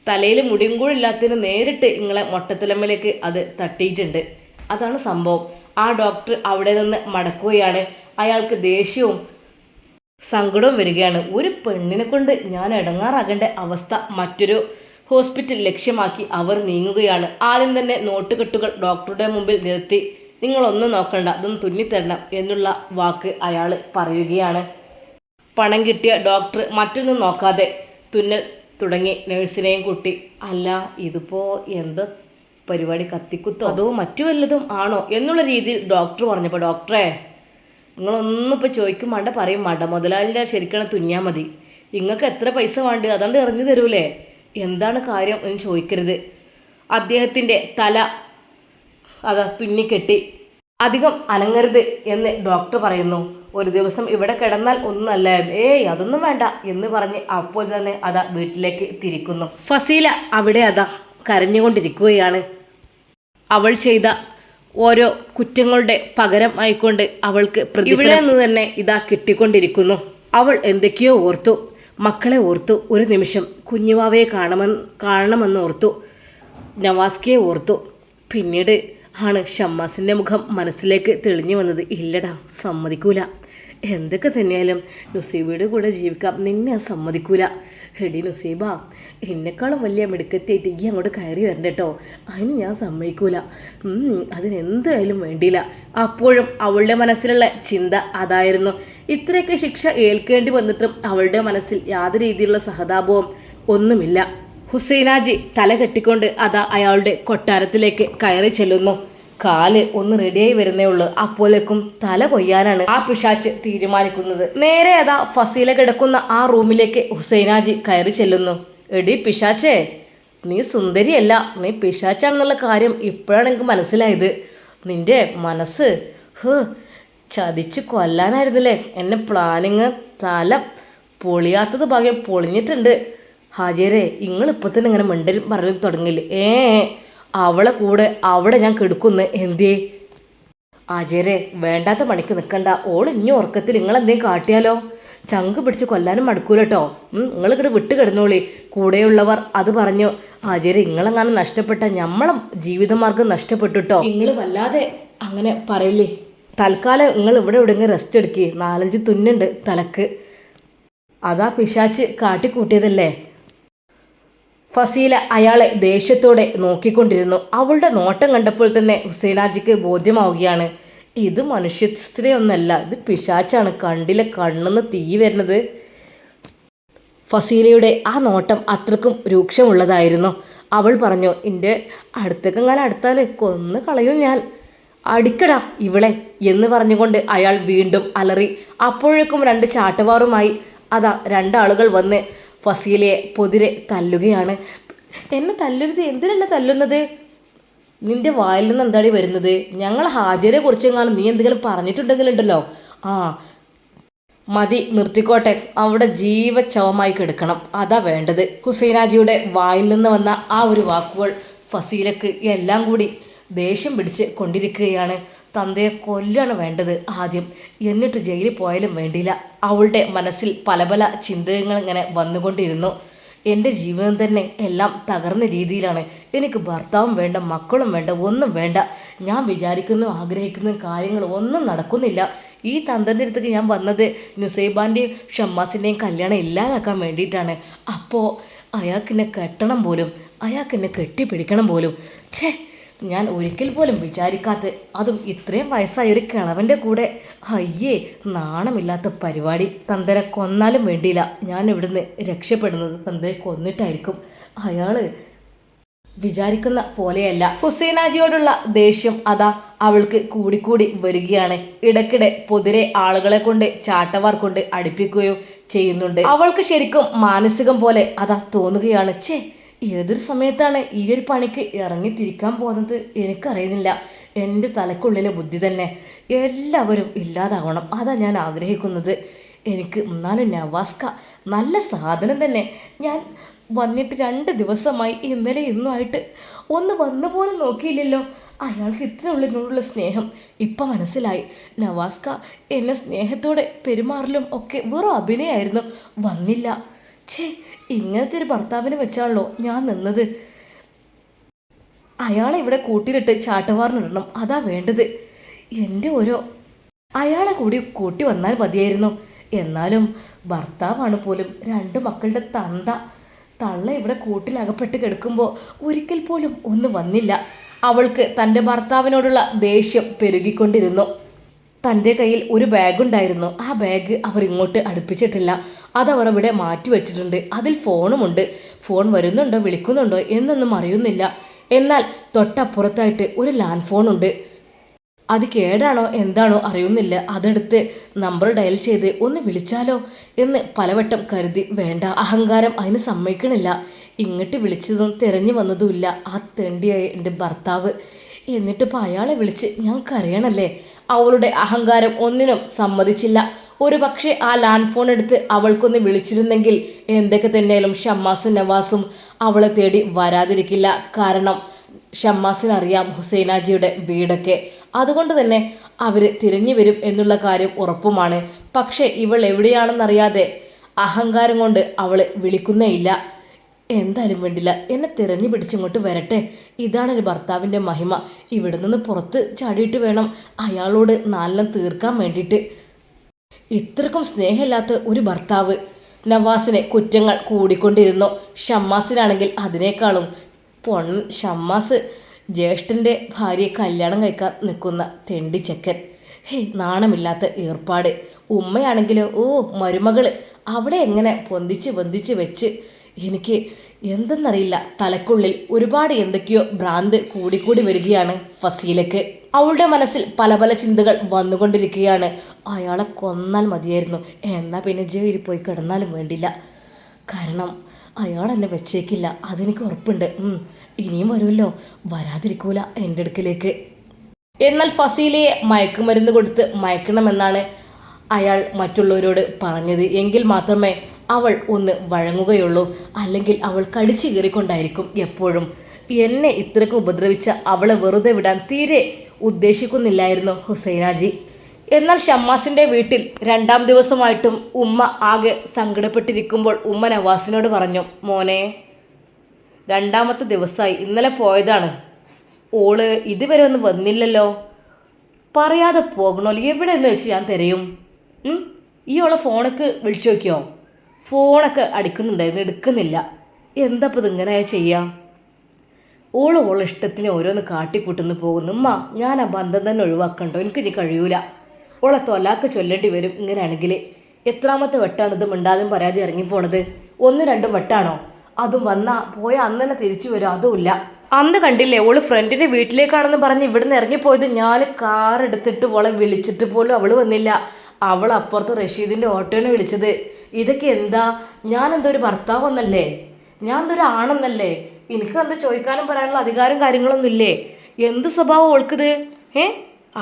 തലയിൽ മുടിയും കൂടി ഇല്ലാത്തതിന് നേരിട്ട് നിങ്ങളെ മൊട്ടത്തലമ്മലേക്ക് അത് തട്ടിയിട്ടുണ്ട്. അതാണ് സംഭവം. ആ ഡോക്ടർ അവിടെ നിന്ന് മടക്കുകയാണ്. അയാൾക്ക് ദേഷ്യവും സങ്കടവും വരികയാണ്. ഒരു പെണ്ണിനെ കൊണ്ട് ഞാൻ ഇടങ്ങാറാകേണ്ട അവസ്ഥ. മറ്റൊരു ഹോസ്പിറ്റൽ ലക്ഷ്യമാക്കി അവർ നീങ്ങുകയാണ്. ആദ്യം തന്നെ നോട്ടുകെട്ടുകൾ ഡോക്ടറുടെ മുമ്പിൽ നിർത്തി നിങ്ങളൊന്നും നോക്കണ്ട, അതൊന്ന് തുന്നിത്തരണം എന്നുള്ള വാക്ക് അയാൾ പറയുകയാണ്. പണം കിട്ടിയ ഡോക്ടർ മറ്റൊന്നും നോക്കാതെ തുന്നൽ തുടങ്ങി. നഴ്സിനെയും കൂട്ടി. അല്ല, ഇതിപ്പോ എന്ത് പരിപാടി, കത്തിക്കുത്തോ അതോ മറ്റു വല്ലതും ആണോ എന്നുള്ള രീതിയിൽ ഡോക്ടർ പറഞ്ഞപ്പോൾ, ഡോക്ടറെ നിങ്ങളൊന്നും ഇപ്പോൾ ചോദിക്കും വേണ്ട പറയും വേണ്ട, മുതലാളിൻ്റെ ശരിക്കണം തുന്നിയാൽ മതി. നിങ്ങൾക്ക് എത്ര പൈസ വേണ്ട അതുകൊണ്ട് എറിഞ്ഞു തരൂലേ, എന്താണ് കാര്യം എന്ന് ചോദിക്കരുത്. അദ്ദേഹത്തിൻ്റെ തല തുന്നിക്കെട്ടി. അധികം അനങ്ങരുത് എന്ന് ഡോക്ടർ പറയുന്നു. ഒരു ദിവസം ഇവിടെ കിടന്നാൽ ഒന്നുമല്ല, അതൊന്നും വേണ്ട എന്ന് പറഞ്ഞ് അപ്പോൾ തന്നെ വീട്ടിലേക്ക് തിരിക്കുന്നു. ഫസീല അവിടെ കരഞ്ഞുകൊണ്ടിരിക്കുകയാണ്. അവൾ ചെയ്ത ഓരോ കുറ്റങ്ങളുടെ പകരം ആയിക്കൊണ്ട് അവൾക്ക് ഇവിടെ നിന്ന് തന്നെ കിട്ടിക്കൊണ്ടിരിക്കുന്നു. അവൾ എന്തൊക്കെയോ ഓർത്തു, മക്കളെ ഓർത്തു, ഒരു നിമിഷം കുഞ്ഞുവാവയെ കാണണമെന്ന് ഓർത്തു, നവാസ്കയെ ഓർത്തു. പിന്നീട് ആണ് ഷമ്മാസിൻ്റെ മുഖം മനസ്സിലേക്ക് തെളിഞ്ഞു വന്നത്. ഇല്ലടാ, സമ്മതിക്കൂല, എന്തൊക്കെ തന്നെയാലും നുസൈബയുടെ കൂടെ ജീവിക്കാം, നിന്നെ സമ്മതിക്കൂല. എടി നുസൈബ, എന്നെക്കാളും വലിയ മിടുക്കത്തിയായിട്ട് ഈ അങ്ങോട്ട് കയറി വരണ്ട കേട്ടോ, അതിന് ഞാൻ സമ്മതിക്കൂല, അതിനെന്തായാലും വേണ്ടിയില്ല. അപ്പോഴും അവളുടെ മനസ്സിലുള്ള ചിന്ത അതായിരുന്നു. ഇത്രയൊക്കെ ശിക്ഷ ഏൽക്കേണ്ടി വന്നിട്ടും അവളുടെ മനസ്സിൽ യാതൊരു രീതിയിലുള്ള സഹതാപവും ഒന്നുമില്ല. ഹുസൈനാജി തല കെട്ടിക്കൊണ്ട് അയാളുടെ കൊട്ടാരത്തിലേക്ക് കയറി ചെല്ലുന്നു. കാല് ഒന്ന് റെഡിയായി വരുന്നേ ഉള്ളൂ, അപ്പോഴേക്കും തല കൊയ്യാനാണ് ആ പിശാച്ച് തീരുമാനിക്കുന്നത്. നേരെ ഫസീല കിടക്കുന്ന ആ റൂമിലേക്ക് ഹുസൈനാജി കയറി ചെല്ലുന്നു. എടി പിശാച്ചേ, നീ സുന്ദരിയല്ല, നീ പിശാച്ചാണെന്നുള്ള കാര്യം ഇപ്പോഴാണ് എനിക്ക് മനസ്സിലായത്. നിന്റെ മനസ്സ് ചതിച്ച് കൊല്ലാനായിരുന്നില്ലേ എന്നെ പ്ലാനിങ്. തല പൊളിയാത്തത് ഭാഗ്യം പൊളിഞ്ഞിട്ടുണ്ട്. ഹാജിയരെ, ഇങ്ങളിപ്പോൾ തന്നെ ഇങ്ങനെ മിണ്ടലും പറയലും തുടങ്ങിയില്ലേ? അവളെ കൂടെ അവിടെ ഞാൻ കെടുക്കുന്നു. എന്തേ ആചാര്യ, വേണ്ടാത്ത പണിക്ക് നിൽക്കണ്ട. ഓൾ ഇനി ഉറക്കത്തിൽ നിങ്ങളെന്തേലും കാട്ടിയാലോ? ചങ്ക് പിടിച്ച് കൊല്ലാനും മടുക്കൂല കേട്ടോ. നിങ്ങളിങ്ങോട്ട് വിട്ട് കിടന്നോളി. കൂടെയുള്ളവർ അത് പറഞ്ഞു. ആചാര്യ, നിങ്ങളെങ്ങാനും നഷ്ടപ്പെട്ട നമ്മളെ ജീവിതമാർഗം നഷ്ടപ്പെട്ടു കേട്ടോ. നിങ്ങൾ വല്ലാതെ അങ്ങനെ പറയില്ലേ. തൽക്കാലം നിങ്ങൾ ഇവിടെ എവിടെയെങ്കിലും റെസ്റ്റ് എടുക്കുക. 4-5 തുന്നുണ്ട് തലക്ക്. പിശാച്ച് കാട്ടിക്കൂട്ടിയതല്ലേ. ഫസീല അയാളെ ദേഷ്യത്തോടെ നോക്കിക്കൊണ്ടിരുന്നു. അവളുടെ നോട്ടം കണ്ടപ്പോൾ തന്നെ ഹുസൈനാജിക്ക് ബോധ്യമാവുകയാണ്, ഇത് മനുഷ്യ സ്ത്രീയൊന്നല്ല, ഇത് പിശാച്ചാണ്. കണ്ടിലെ കണ്ണെന്ന് തീ വരുന്നത്. ഫസീലയുടെ ആ നോട്ടം അത്രക്കും രൂക്ഷമുള്ളതായിരുന്നു. അവൾ പറഞ്ഞു, എൻ്റെ അടുത്തേക്കെങ്ങാനും അടുത്താൽ കൊന്ന് കളയും ഞാൻ. അടിക്കടാ ഇവളെ എന്ന് പറഞ്ഞുകൊണ്ട് അയാൾ വീണ്ടും അലറി. അപ്പോഴേക്കും 2 ചാട്ടവാറുമായി 2 ആളുകൾ വന്ന് ഫസീലയെ പൊതിരെ തല്ലുകയാണ്. എന്നെ തല്ലരുത്, എന്തിനെന്നെ തല്ലുന്നത്? നിന്റെ വായിൽ നിന്ന് എന്താടി വരുന്നത്? ഞങ്ങൾ ഹാജരെ കുറിച്ചെങ്ങാനും നീ എന്തെങ്കിലും പറഞ്ഞിട്ടുണ്ടെങ്കിലുണ്ടല്ലോ, മതി, നിർത്തിക്കോട്ടെ. അവിടെ ജീവച്ചവമായി കിടക്കണം, അതാ വേണ്ടത്. ഹുസൈനാജിയുടെ വായിൽ നിന്ന് വന്ന ആ ഒരു വാക്കുകൾ ഫസീലക്ക് എല്ലാം കൂടി ദേഷ്യം പിടിച്ച് കൊണ്ടിരിക്കുകയാണ്. തന്തയെ കൊല്ലാണ് വേണ്ടത് ആദ്യം, എന്നിട്ട് ജയിലിൽ പോയാലും വേണ്ടിയില്ല. അവളുടെ മനസ്സിൽ പല പല ചിന്തകൾ ഇങ്ങനെ വന്നുകൊണ്ടിരുന്നു. എൻ്റെ ജീവിതം തന്നെ എല്ലാം തകർന്ന രീതിയിലാണ്. എനിക്ക് ഭർത്താവും വേണ്ട, മക്കളും വേണ്ട, ഒന്നും വേണ്ട. ഞാൻ വിചാരിക്കുന്ന ആഗ്രഹിക്കുന്ന കാര്യങ്ങൾ ഒന്നും നടക്കുന്നില്ല. ഈ തന്തൻ്റെ അടുത്തേക്ക് ഞാൻ വന്നത് നുസൈബാൻ്റെയും ഷമ്മാസിൻ്റെയും കല്യാണം ഇല്ലാതാക്കാൻ വേണ്ടിയിട്ടാണ്. അപ്പോൾ അയാൾക്കെന്നെ കെട്ടണം പോലും, അയാൾക്കെന്നെ കെട്ടിപ്പിടിക്കണം പോലും. ഛേ, ഞാൻ ഒരിക്കൽ പോലും വിചാരിക്കാത്ത, അതും ഇത്രയും വയസ്സായ ഒരു കിളവൻ്റെ കൂടെ. അയ്യേ, നാണമില്ലാത്ത പരിപാടി. തന്തനെ കൊന്നാലും വേണ്ടിയില്ല, ഞാൻ ഇവിടുന്ന് രക്ഷപ്പെടുന്നത് തന്തയെ കൊന്നിട്ടായിരിക്കും. അയാൾ വിചാരിക്കുന്ന പോലെയല്ല. ഹുസൈനാജിയോടുള്ള ദേഷ്യം അവൾക്ക് കൂടിക്കൂടി വരികയാണ്. ഇടയ്ക്കിടെ പൊതിരെ ആളുകളെ കൊണ്ട് ചാട്ടവാർ കൊണ്ട് അടുപ്പിക്കുകയും ചെയ്യുന്നുണ്ട്. അവൾക്ക് ശരിക്കും മാനസികം പോലെ തോന്നുകയാണ്. ഏതൊരു സമയത്താണ് ഈ ഒരു പണിക്ക് ഇറങ്ങിത്തിരിക്കാൻ പോകുന്നത് എനിക്കറിയുന്നില്ല. എൻ്റെ തലക്കുള്ളിലെ ബുദ്ധി തന്നെ എല്ലാവരും ഇല്ലാതാവണം, അതാ ഞാൻ ആഗ്രഹിക്കുന്നത്. എനിക്ക് എന്നാലും നവാസ്ക നല്ല സാധനം തന്നെ. ഞാൻ വന്നിട്ട് 2 ദിവസമായി, ഇന്നലെ ഇന്നുമായിട്ട് ഒന്ന് വന്നു പോലും നോക്കിയില്ലല്ലോ. അയാൾക്ക് ഇത്ര ഉള്ളിനോടുള്ള സ്നേഹം ഇപ്പം മനസ്സിലായി. നവാസ്ക എന്നെ സ്നേഹത്തോടെ പെരുമാറലും ഒക്കെ വെറും അഭിനയമായിരുന്നു, വന്നില്ല. ഇങ്ങനത്തെ ഒരു ഭർത്താവിനെ വെച്ചാണല്ലോ ഞാൻ നിന്നത്. അയാളെ ഇവിടെ കൂട്ടിലിട്ട് ചാട്ടവാറിനിടണം, അതാ വേണ്ടത്. എൻ്റെ ഓരോ അയാളെ കൂടി കൂട്ടി വന്നാൽ മതിയായിരുന്നു. എന്നാലും ഭർത്താവാണ് പോലും, 2 മക്കളുടെ തള്ള ഇവിടെ കൂട്ടിലകപ്പെട്ട് കിടക്കുമ്പോൾ ഒരിക്കൽ പോലും ഒന്ന് വന്നില്ല. അവൾക്ക് തൻ്റെ ഭർത്താവിനോടുള്ള ദേഷ്യം പെരുകിക്കൊണ്ടിരുന്നു. തൻ്റെ കയ്യിൽ ഒരു ബാഗുണ്ടായിരുന്നു. ആ ബാഗ് അവർ ഇങ്ങോട്ട് അടുപ്പിച്ചിട്ടില്ല. അതവർ ഇവിടെ മാറ്റി വെച്ചിട്ടുണ്ട്. അതിൽ ഫോണുമുണ്ട്. ഫോൺ വരുന്നുണ്ടോ വിളിക്കുന്നുണ്ടോ എന്നൊന്നും അറിയുന്നില്ല. എന്നാൽ തൊട്ടപ്പുറത്തായിട്ട് ഒരു ലാൻഡ് ഫോണുണ്ട്. അത് കേടാണോ എന്താണോ അറിയുന്നില്ല. അതെടുത്ത് നമ്പർ ഡയൽ ചെയ്ത് ഒന്ന് വിളിച്ചാലോ എന്ന് പലവട്ടം കരുതി. വേണ്ട, അഹങ്കാരം അതിന് സമ്മതിക്കണില്ല. ഇങ്ങോട്ട് വിളിച്ചതും തിരഞ്ഞു വന്നതുമില്ല ആ തെണ്ടിയായ എൻ്റെ ഭർത്താവ്. എന്നിട്ടിപ്പോൾ അയാളെ വിളിച്ച് ഞാൻ കരയണല്ലേ? അവളുടെ അഹങ്കാരം ഒന്നിനും സമ്മതിച്ചില്ല. ഒരു പക്ഷേ ആ ലാൻഡ് ഫോൺ എടുത്ത് അവൾക്കൊന്ന് വിളിച്ചിരുന്നെങ്കിൽ എന്തൊക്കെ തന്നെയാലും ഷമ്മാസും നവാസും അവളെ തേടി വരാതിരിക്കില്ല. കാരണം ഷമ്മാസിനറിയാം ഹുസൈനാജിയുടെ വീടൊക്കെ. അതുകൊണ്ട് തന്നെ അവർ തിരിഞ്ഞു വരും എന്നുള്ള കാര്യം ഉറപ്പുമാണ്. പക്ഷേ ഇവൾ എവിടെയാണെന്നറിയാതെ അഹങ്കാരം കൊണ്ട് അവൾ വിളിക്കുന്നേയില്ല. എന്തായാലും വേണ്ടില്ല, എന്നെ തിരഞ്ഞു പിടിച്ചിങ്ങോട്ട് വരട്ടെ. ഇതാണ് ഒരു ഭർത്താവിൻ്റെ മഹിമ. ഇവിടെ നിന്ന് പുറത്ത് ചാടിയിട്ട് വേണം അയാളോട് നാലെണ്ണം തീർക്കാൻ വേണ്ടിയിട്ട്. ഇത്രക്കും സ്നേഹമില്ലാത്ത ഒരു ഭർത്താവ്. നവാസിനെ കുറ്റങ്ങൾ കൂടിക്കൊണ്ടിരുന്നു. ഷമ്മാസിനാണെങ്കിൽ അതിനേക്കാളും ഷമ്മാസ് ജ്യേഷ്ഠൻ്റെ ഭാര്യയെ കല്യാണം കഴിക്കാൻ നിൽക്കുന്ന തെണ്ടിച്ചക്കൻ. നാണമില്ലാത്ത ഏർപ്പാട്. ഉമ്മയാണെങ്കിലോ മരുമകൾ അവളെ എങ്ങനെ പൊന്തിച്ച് വെച്ച്. എനിക്ക് എന്തെന്നറിയില്ല, തലക്കുള്ളിൽ ഒരുപാട് എന്തൊക്കെയോ ഭ്രാന്ത് കൂടിക്കൂടി വരികയാണ് ഫസീലയ്ക്ക്. അവളുടെ മനസ്സിൽ പല ചിന്തകൾ വന്നുകൊണ്ടിരിക്കുകയാണ്. അയാളെ കൊന്നാൽ മതിയായിരുന്നു, എന്നാൽ പിന്നെ ജയിലിൽ പോയി കിടന്നാലും വേണ്ടില്ല. കാരണം അയാൾ എന്നെ വെച്ചേക്കില്ല, അതെനിക്ക് ഉറപ്പുണ്ട്. ഇനിയും വരുമല്ലോ, വരാതിരിക്കൂല എൻ്റെ അടുക്കിലേക്ക്. എന്നാൽ ഫസീലയെ മയക്കുമരുന്ന് കൊടുത്ത് മയക്കണമെന്നാണ് അയാൾ മറ്റുള്ളവരോട് പറഞ്ഞത്. എങ്കിൽ മാത്രമേ അവൾ ഒന്ന് വഴങ്ങുകയുള്ളൂ. അല്ലെങ്കിൽ അവൾ കടിച്ചു കീറിക്കൊണ്ടായിരിക്കും എപ്പോഴും. എന്നെ ഇത്രയ്ക്കും ഉപദ്രവിച്ച അവളെ വെറുതെ വിടാൻ തീരെ ഉദ്ദേശിക്കുന്നില്ലായിരുന്നു ഹുസൈനാജി. എന്നാൽ ഷമ്മാസിൻ്റെ വീട്ടിൽ 2ാം ദിവസമായിട്ടും ഉമ്മ ആകെ സങ്കടപ്പെട്ടിരിക്കുമ്പോൾ ഉമ്മ നവാസിനോട് പറഞ്ഞു, മോനെ 2ാമത്തെ ദിവസമായി, ഇന്നലെ പോയതാണ്, ഓള് ഇതുവരെ ഒന്നും വന്നില്ലല്ലോ. പറയാതെ പോകണമല്ലോ, എവിടെയെന്ന് വെച്ച് ഞാൻ തിരയും. ഈ ഓളെ ഫോണൊക്കെ വിളിച്ചു നോക്കിയോ? ഫോണൊക്കെ അടിക്കുന്നുണ്ടായിരുന്നു, എടുക്കുന്നില്ല. എന്താപ്പോൾ ഇതിങ്ങനെ ചെയ്യാം? ഓള് ഇഷ്ടത്തിന് ഓരോന്ന് കാട്ടിക്കൂട്ടുന്ന് പോകുന്നു. ഉമ്മ, ഞാൻ ആ ബന്ധം തന്നെ ഒഴിവാക്കണ്ടോ? എനിക്കിനി കഴിയൂല. ഓളെ തൊലാക്ക് ചൊല്ലേണ്ടി വരും ഇങ്ങനെയാണെങ്കിൽ. എത്രാമത്തെ വെട്ടാണ് ഇത് മിണ്ടാതും പരാതി ഇറങ്ങിപ്പോണത്? 1-2 വെട്ടാണോ? അതും പോയ അന്ന് തന്നെ തിരിച്ചു വരും. അതുമില്ല. അന്ന് കണ്ടില്ലേ, ഓള് ഫ്രണ്ടിൻ്റെ വീട്ടിലേക്കാണെന്ന് പറഞ്ഞ് ഇവിടുന്ന് ഇറങ്ങിപ്പോയത്. ഞാൻ കാർ എടുത്തിട്ട് ഓളെ വിളിച്ചിട്ട് പോലും അവൾ വന്നില്ല. അവൾ അപ്പുറത്ത് റഷീദിൻ്റെ ഓട്ടോനെ വിളിച്ചത്. ഇതൊക്കെ എന്താ? ഞാൻ എന്തോ ഒരു ഭർത്താവെന്നല്ലേ? ഞാൻ എന്തൊരു ആണെന്നല്ലേ? എനിക്ക് എന്താ ചോദിക്കാനും പറയാനുള്ള അധികാരം കാര്യങ്ങളൊന്നും ഇല്ലേ? എന്ത് സ്വഭാവം ഓൾക്കിത്?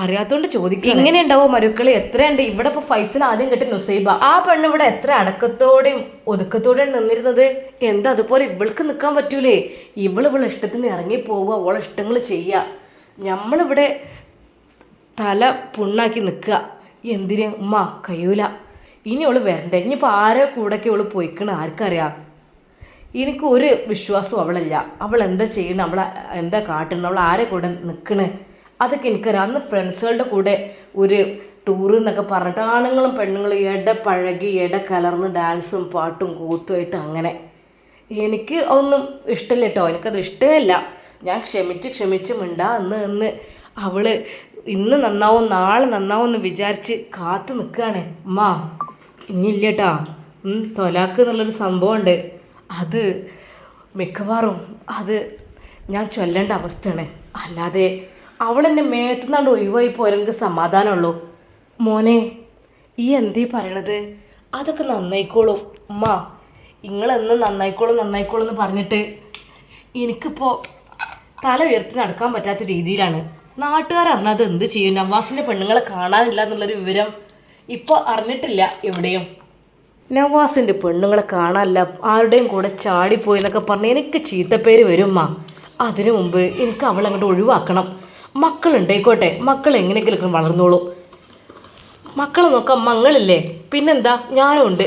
അറിയാത്തോണ്ട് ചോദിക്കുക. എങ്ങനെ ഉണ്ടാവോ മരുക്കളി? എത്രയുണ്ട് ഇവിടെ? ഇപ്പോൾ ഫൈസൽ ആദ്യം കെട്ടി നുസൈബ. ആ പെണ്ണ് ഇവിടെ എത്ര അടക്കത്തോടെയും ഒതുക്കത്തോടെയും നിന്നിരുന്നത്. എന്താ അതുപോലെ ഇവൾക്ക് നിൽക്കാൻ പറ്റൂലേ? ഇവളെ ഇഷ്ടത്തിന് ഇറങ്ങി പോവുക, ഓളെ ഇഷ്ടങ്ങൾ ചെയ്യുക. നമ്മളിവിടെ തല പുണ്ണാക്കി നിൽക്കുക. എന്തിന് ഉമ്മ? കഴിയൂല. ഇനി ഓള് വരണ്ടേ? ഇനിയിപ്പോൾ ആരെ കൂടെയൊക്കെ ഓള് പോയിക്കണ ആർക്കറിയാം. എനിക്ക് ഒരു വിശ്വാസവും അവളല്ല. അവൾ എന്താ ചെയ്യണം, അവൾ എന്താ കാട്ടണം, അവൾ ആരെ കൂടെ നിൽക്കണേ, അതൊക്കെ എനിക്കറിയാം. അന്ന് ഫ്രണ്ട്സുകളുടെ കൂടെ ഒരു ടൂർ എന്നൊക്കെ പറഞ്ഞിട്ട് ആണുങ്ങളും പെണ്ണുങ്ങളും പഴകി കലർന്ന് ഡാൻസും പാട്ടും കൂത്തുമായിട്ട് അങ്ങനെ. എനിക്ക് ഒന്നും ഇഷ്ടമില്ല കേട്ടോ, എനിക്കത് ഇഷ്ടമല്ല. ഞാൻ ക്ഷമിച്ച് മിണ്ടാ എന്ന് അവൾ ഇന്ന് നന്നാവും നാളെ നന്നാവും എന്ന് വിചാരിച്ച് കാത്തു നിൽക്കുകയാണ്. അമ്മ ഇനിയില്ല കേട്ടാ, തൊലാക്ക് എന്നുള്ളൊരു സംഭവമുണ്ട്. അത് മിക്കവാറും അത് ഞാൻ ചൊല്ലേണ്ട അവസ്ഥയാണ്. അല്ലാതെ അവളെന്നെ മേത്തുനിന്നാണ്ട് ഒഴിവായി പോയാൽ എനിക്ക് സമാധാനമുള്ളൂ. മോനെ, ഈ എന്തീ പറയണത്? അതൊക്കെ നന്നായിക്കോളും ഉമ്മ. നിങ്ങളെന്നും നന്നായിക്കോളും എന്ന് പറഞ്ഞിട്ട് എനിക്കിപ്പോൾ തല ഉയർത്തി നടക്കാൻ പറ്റാത്ത രീതിയിലാണ്. നാട്ടുകാരറിഞ്ഞത് എന്ത് ചെയ്യും? നവാസിൻ്റെ പെണ്ണുങ്ങളെ കാണാനില്ല എന്നുള്ളൊരു വിവരം ഇപ്പോൾ അറിഞ്ഞിട്ടില്ല എവിടെയും. നവാസിൻ്റെ പെണ്ണുങ്ങളെ കാണാനില്ല, ആരുടെയും കൂടെ ചാടിപ്പോയി എന്നൊക്കെ പറഞ്ഞ് എനിക്ക് ചീത്തപ്പേര് വരുമ്മ. അതിനു മുമ്പ് എനിക്ക് അവളെ അങ്ങോട്ട് ഒഴിവാക്കണം. മക്കളുണ്ടായിക്കോട്ടെ, മക്കൾ എങ്ങനെയെങ്കിലും വളർന്നോളൂ. മക്കളെ നോക്കാം മങ്ങളില്ലേ, പിന്നെന്താ, ഞാനും ഉണ്ട്.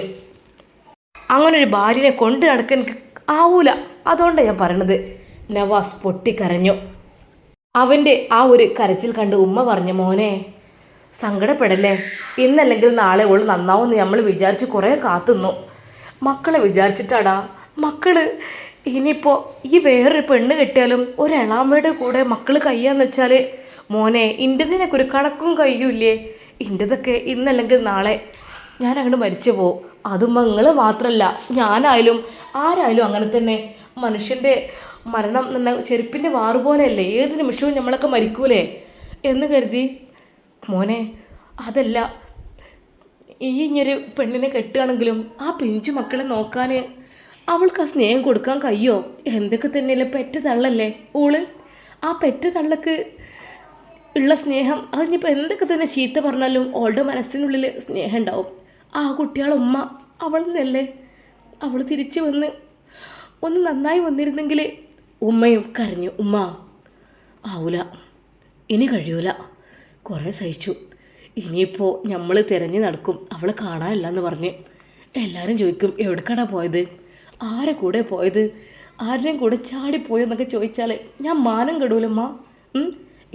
അങ്ങനൊരു ഭാര്യനെ കൊണ്ട് നടക്കാൻ എനിക്ക് ആവൂല. അതുകൊണ്ടാണ് ഞാൻ പറയണത്. നവാസ് പൊട്ടിക്കരഞ്ഞു. അവൻ്റെ ആ ഒരു കരച്ചിൽ കണ്ട് ഉമ്മ പറഞ്ഞു, മോനെ സങ്കടപ്പെടല്ലേ, ഇന്നല്ലെങ്കിൽ നാളെ ഓൾ നന്നാവുമെന്ന് നമ്മൾ വിചാരിച്ച് കുറേ കാത്തുന്നു. മക്കളെ വിചാരിച്ചിട്ടാടാ. മക്കള് ഇനിയിപ്പോൾ ഈ വേറൊരു പെണ്ണ് കെട്ടിയാലും ഒരു എളാമ്മയുടെ കൂടെ മക്കൾ കഴിയാന്ന് വെച്ചാൽ മോനെ ഇൻ്റെതിനൊക്കെ ഒരു കണക്കും കഴിയൂല്ലേ. ഇൻ്റെതൊക്കെ ഇന്നല്ലെങ്കിൽ നാളെ ഞാൻ അങ്ങോട്ട് മരിച്ചു പോവും. അതും നിങ്ങൾ മാത്രമല്ല, ഞാനായാലും ആരായാലും അങ്ങനെ തന്നെ. മനുഷ്യൻ്റെ മരണം എന്ന ചെരുപ്പിൻ്റെ വാറ് പോലെയല്ലേ, ഏത് നിമിഷവും നമ്മളൊക്കെ മരിക്കൂലേ എന്ന് കരുതി. മോനെ അതല്ല, ഈ ഇനിയൊരു പെണ്ണിനെ കെട്ടുകയാണെങ്കിലും ആ പിഞ്ചു മക്കളെ നോക്കാൻ അവൾക്ക് ആ സ്നേഹം കൊടുക്കാൻ കഴിയോ? എന്തൊക്കെ തന്നെയല്ലേ പെറ്റ തള്ളല്ലേ ഓള്. ആ പെറ്റ തള്ളക്ക് ഉള്ള സ്നേഹം അതിനിപ്പോൾ എന്തൊക്കെ തന്നെ ചീത്ത പറഞ്ഞാലും ഓളുടെ മനസ്സിനുള്ളിൽ സ്നേഹം ഉണ്ടാവും. ആ കുട്ടികളുടെ ഉമ്മ അവൾ നിന്നല്ലേ. അവൾ തിരിച്ചു വന്ന് ഒന്ന് നന്നായി വന്നിരുന്നെങ്കിൽ. ഉമ്മയും കരഞ്ഞു. ഉമ്മ ആവൂല, ഇനി കഴിയൂല, കുറേ സഹിച്ചു, ഇനിയിപ്പോൾ നമ്മൾ തിരഞ്ഞു നടക്കും അവളെ കാണാനില്ല എന്ന് പറഞ്ഞ്. എല്ലാവരും ചോദിക്കും എവിടേക്കാടാ പോയത്, ആരെ കൂടെ പോയത്, ആരുടെയും കൂടെ ചാടിപ്പോയെന്നൊക്കെ ചോദിച്ചാൽ ഞാൻ മാനം കെടൂലമ്മ.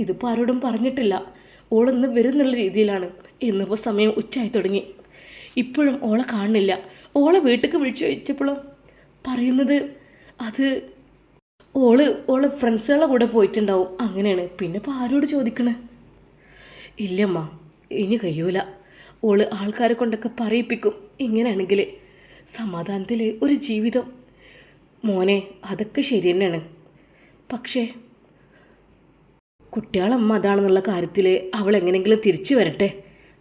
ഇതിപ്പോൾ ആരോടും പറഞ്ഞിട്ടില്ല. ഓളൊന്ന് വരുന്നുള്ള രീതിയിലാണ്. ഇന്നിപ്പോൾ സമയം ഉച്ചയായി തുടങ്ങി, ഇപ്പോഴും ഓളെ കാണുന്നില്ല. ഓളെ വീട്ടിലേക്ക് വിളിച്ചു ചോദിച്ചപ്പോഴും പറയുന്നത് അത് ഓള് ഫ്രണ്ട്സുകളുടെ കൂടെ പോയിട്ടുണ്ടാവും, അങ്ങനെയാണ്. പിന്നെ ഇപ്പോൾ ആരോട് ചോദിക്കണേ? ഇല്ലമ്മ, ഇനി കഴിയൂല. ഓള് ആൾക്കാരെ കൊണ്ടൊക്കെ പറയിപ്പിക്കും. ഇങ്ങനെയാണെങ്കിൽ സമാധാനത്തിൽ ഒരു ജീവിതം. മോനെ അതൊക്കെ ശരി തന്നെയാണ്, പക്ഷേ കുട്ടികളമ്മ അതാണെന്നുള്ള കാര്യത്തിൽ അവൾ എങ്ങനെയെങ്കിലും തിരിച്ചു വരട്ടെ,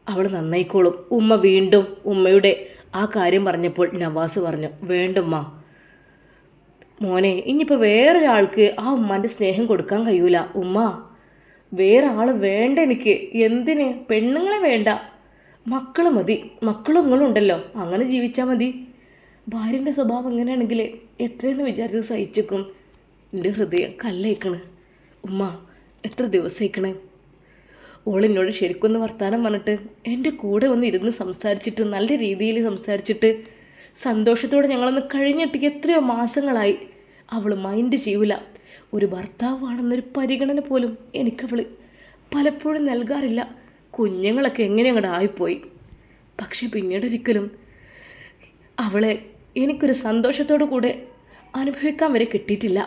അവൾ നന്നായിക്കോളും. ഉമ്മ വീണ്ടും ഉമ്മയുടെ ആ കാര്യം പറഞ്ഞപ്പോൾ നവാസ് പറഞ്ഞു, വേണ്ടുമ്മ മോനെ, ഇനിയിപ്പോൾ വേറൊരാൾക്ക് ആ ഉമ്മാൻ്റെ സ്നേഹം കൊടുക്കാൻ കഴിയൂല. ഉമ്മ വേറെ ആൾ വേണ്ട എനിക്ക്. എന്തിന്? പെണ്ണുങ്ങളെ വേണ്ട, മക്കൾ മതി. മക്കളും നിങ്ങളും ഉണ്ടല്ലോ, അങ്ങനെ ജീവിച്ചാൽ മതി. ഭാര്യൻ്റെ സ്വഭാവം എങ്ങനെയാണെങ്കിൽ എത്രയെന്ന് വിചാരിച്ച് സഹിച്ചേക്കും. എൻ്റെ ഹൃദയം കല്ലയക്കണ്. ഉമ്മ എത്ര ദിവസമായിക്കണേ ഓളെന്നോട് ശരിക്കൊന്ന് വർത്താനം പറഞ്ഞിട്ട് എൻ്റെ കൂടെ ഒന്ന് ഇരുന്ന് സംസാരിച്ചിട്ട്, നല്ല രീതിയിൽ സംസാരിച്ചിട്ട് സന്തോഷത്തോടെ ഞങ്ങളൊന്ന് കഴിഞ്ഞിട്ട് എത്രയോ മാസങ്ങളായി. അവൾ മൈൻഡ് ചെയ്യൂല. ഒരു ഭർത്താവാണെന്നൊരു പരിഗണന പോലും എനിക്കവൾ പലപ്പോഴും നൽകാറില്ല. കുഞ്ഞുങ്ങളൊക്കെ എങ്ങനെ അങ്ങോട്ട് ആയിപ്പോയി. പക്ഷെ പിന്നീടൊരിക്കലും അവളെ എനിക്കൊരു സന്തോഷത്തോടു കൂടെ അനുഭവിക്കാൻ വരെ കിട്ടിയിട്ടില്ല.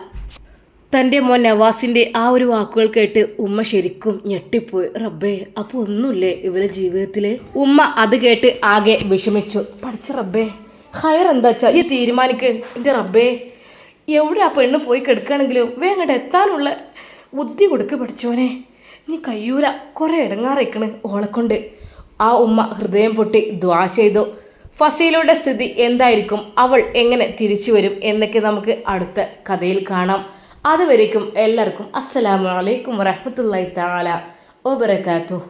തൻ്റെ മോൻ നവാസിൻ്റെ ആ ഒരു വാക്കുകൾ കേട്ട് ഉമ്മ ശരിക്കും ഞെട്ടിപ്പോയി. റബ്ബേ, അപ്പോൾ ഒന്നുമില്ലേ ഇവരുടെ ജീവിതത്തിൽ? ഉമ്മ അത് കേട്ട് ആകെ വിഷമിച്ചു. പഠിച്ച റബ്ബേ, ഹയർ എന്താ വെച്ചാൽ ഈ തീരുമാനിക്ക്. എൻ്റെ റബ്ബേ, എവിടെ ആ പെണ്ണ് പോയി കിടക്കുകയാണെങ്കിലും വേങ്ങോട്ട് എത്താനുള്ള ബുദ്ധി കൊടുക്ക് പഠിച്ചോനെ. നീ കയ്യൂല, കുറേ ഇടങ്ങാറിക്കണ് ഓളെക്കൊണ്ട്. ആ ഉമ്മ ഹൃദയം പൊട്ടി ദ്വാ ചെയ്തു. ഫസീലയുടെ സ്ഥിതി എന്തായിരിക്കും, അവൾ എങ്ങനെ തിരിച്ചു വരും എന്നൊക്കെ നമുക്ക് അടുത്ത കഥയിൽ കാണാം. അതുവരേക്കും എല്ലാവർക്കും അസ്സലാമു അലൈക്കും വറഹ്മത്തുള്ളാഹി തആല വബറകാതുഹു.